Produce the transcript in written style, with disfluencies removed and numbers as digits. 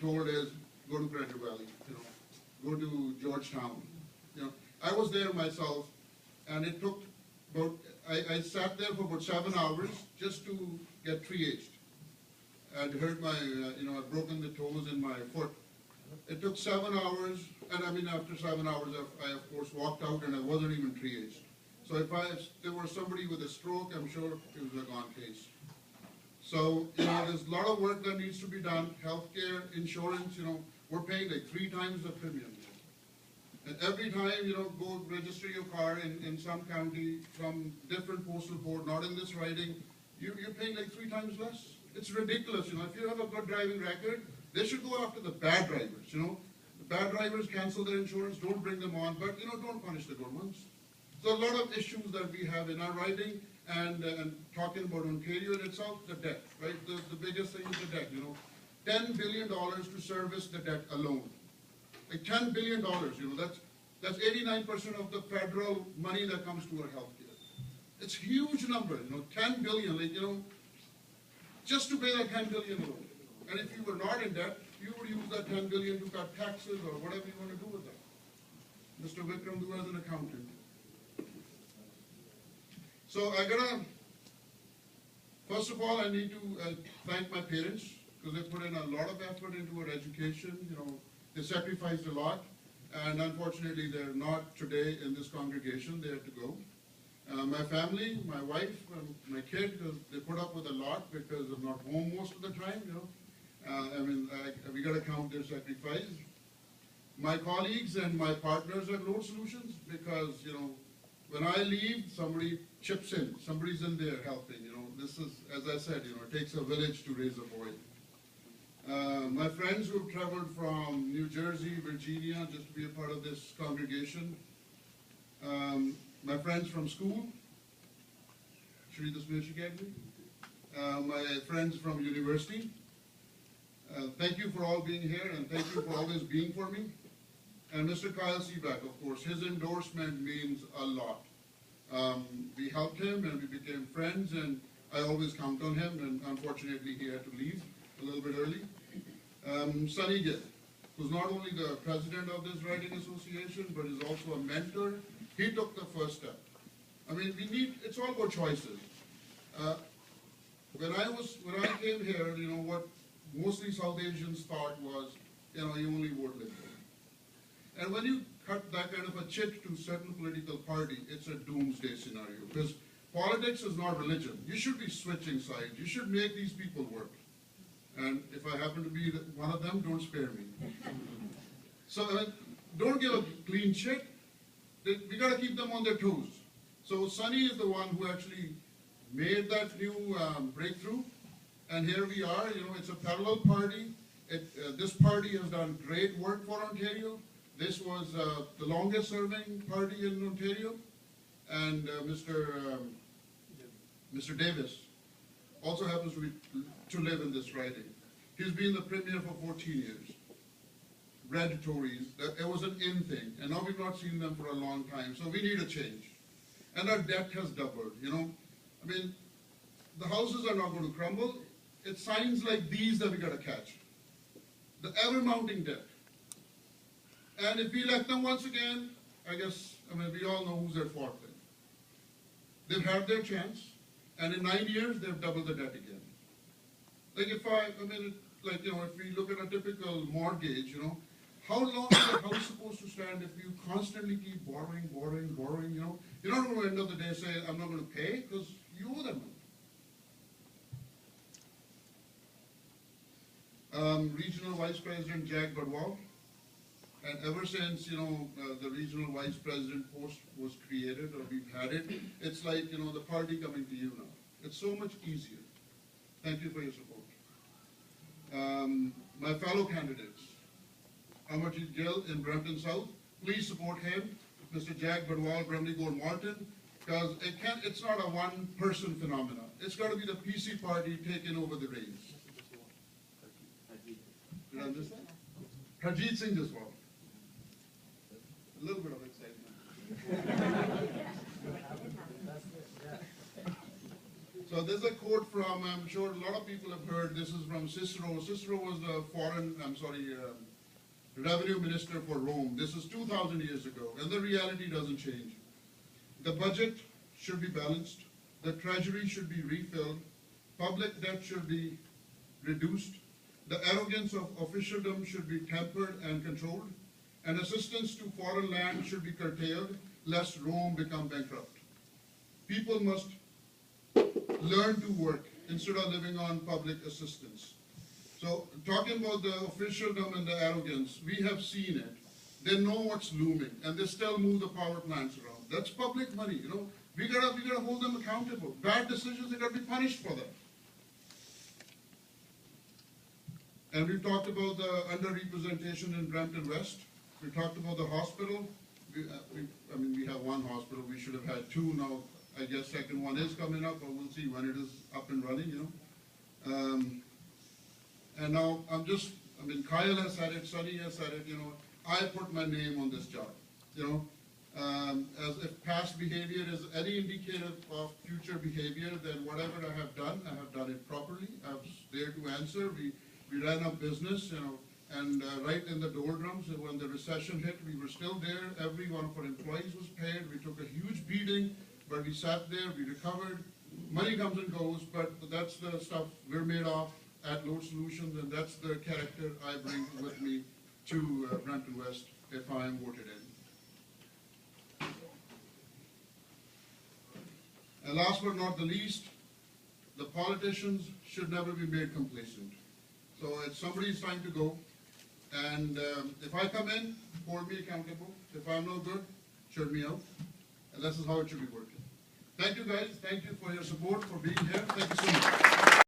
told is go to Treasure Valley, go to Georgetown. I was there myself, and it took about, I sat there for about 7 hours just to get triaged. I'd hurt my, I'd broken the toes in my foot. It took 7 hours, and I mean after 7 hours, I of course walked out and I wasn't even triaged. So if there was somebody with a stroke, I'm sure it was a gone case. So, there's a lot of work that needs to be done. Healthcare, insurance, we're paying like 3 times the premium. And every time, go register your car in some county, from different postal code, not in this riding, you're paying like 3 times less. It's ridiculous, if you have a good driving record, they should go after the bad drivers, The bad drivers cancel their insurance, don't bring them on, but, don't punish the good ones. So a lot of issues that we have in our riding, and talking about Ontario in itself, the debt, right? The biggest thing is the debt, $10 billion to service the debt alone. Like $10 billion, that's 89% of the federal money that comes to our healthcare. It's a huge number, 10 billion, just to pay that 10 billion alone. And if you were not in debt, you would use that 10 billion to cut taxes or whatever you want to do with that. Mr. Vikram, who is an accountant. So first of all, I need to thank my parents, because they put in a lot of effort into our education. They sacrificed a lot, and unfortunately they're not today in this congregation. They had to go. My family, my wife, my kid, they put up with a lot because I'm not home most of the time, we got to count their sacrifice. My colleagues and my partners at Road Solutions, because, when I leave, somebody chips in. Somebody's in there helping, This is, as I said, it takes a village to raise a boy. My friends who have traveled from New Jersey, Virginia, just to be a part of this congregation. My friends from school, Shri Dasmesh Academy. My friends from university. Thank you for all being here, and thank you for always being for me. And Mr. Kyle Seaback, of course, his endorsement means a lot. We helped him and we became friends, and I always count on him, and unfortunately he had to leave a little bit early. Sunny Gill, who's not only the president of this riding association, but is also a mentor. He took the first step. It's all about choices. When I came here, what mostly South Asians thought was, you only vote Liberal. And when you cut that kind of a chit to a certain political party, it's a doomsday scenario. Because politics is not religion. You should be switching sides. You should make these people work. And if I happen to be one of them, don't spare me. So don't give a clean chit. We got to keep them on their toes. So Sunny is the one who actually made that new breakthrough. And here we are. It's a parallel party. This party has done great work for Ontario. This was the longest serving party in Ontario, and Mr. Davis also happens to live in this riding. He's been the premier for 14 years. Red Tories, it was an in thing, and now we've not seen them for a long time, so we need a change. And our debt has doubled, the houses are not going to crumble. It's signs like these that we got to catch. The ever-mounting debt. And if we elect them once again, we all know who's at fault then. They've had their chance, and in 9 years, they've doubled the debt again. If we look at a typical mortgage, how long is the house supposed to stand if you constantly keep borrowing? You're not going to end of the day say, I'm not going to pay, because you owe them money. Regional Vice President Jack Badwal. And ever since, the regional vice president post was created, or we've had it, it's like, the party coming to you now. It's so much easier. Thank you for your support. My fellow candidates, Amarjit Gill in Brampton South, please support him. Mr. Jack Badwal, Bramley Gold Martin, because it's not a one-person phenomenon. It's got to be the PC party taking over the reins. Did I miss that? Harjit Singh as well. A little bit of excitement. So there's a quote from, I'm sure a lot of people have heard, this is from Cicero. Cicero was the revenue minister for Rome. This is 2,000 years ago, and the reality doesn't change. The budget should be balanced, the treasury should be refilled, public debt should be reduced, the arrogance of officialdom should be tempered and controlled, and assistance to foreign land should be curtailed, lest Rome become bankrupt. People must learn to work instead of living on public assistance. So talking about the officialdom and the arrogance, we have seen it. They know what's looming, and they still move the power plants around. That's public money, you know. We gotta hold them accountable. Bad decisions, they gotta be punished for that. And we've talked about the underrepresentation in Brampton West. We talked about the hospital. We have one hospital. We should have had two now. I guess second one is coming up, but we'll see when it is up and running, you know. And now Kyle has said it, Sunny has said it, you know, I put my name on this job, you know. As if past behavior is any indicator of future behavior, then whatever I have done it properly. I was there to answer. We ran a business, you know, and right in the doldrums, when the recession hit, we were still there. Every one of our employees was paid. We took a huge beating, but we sat there, we recovered. Money comes and goes, but that's the stuff we're made of at Load Solutions, and that's the character I bring with me to Brampton West if I am voted in. And last but not the least, the politicians should never be made complacent. So it's somebody's time to go, and if I come in, hold me accountable. If I'm no good, shut me out, and this is how it should be working. Thank you guys, thank you for your support, for being here, thank you so much.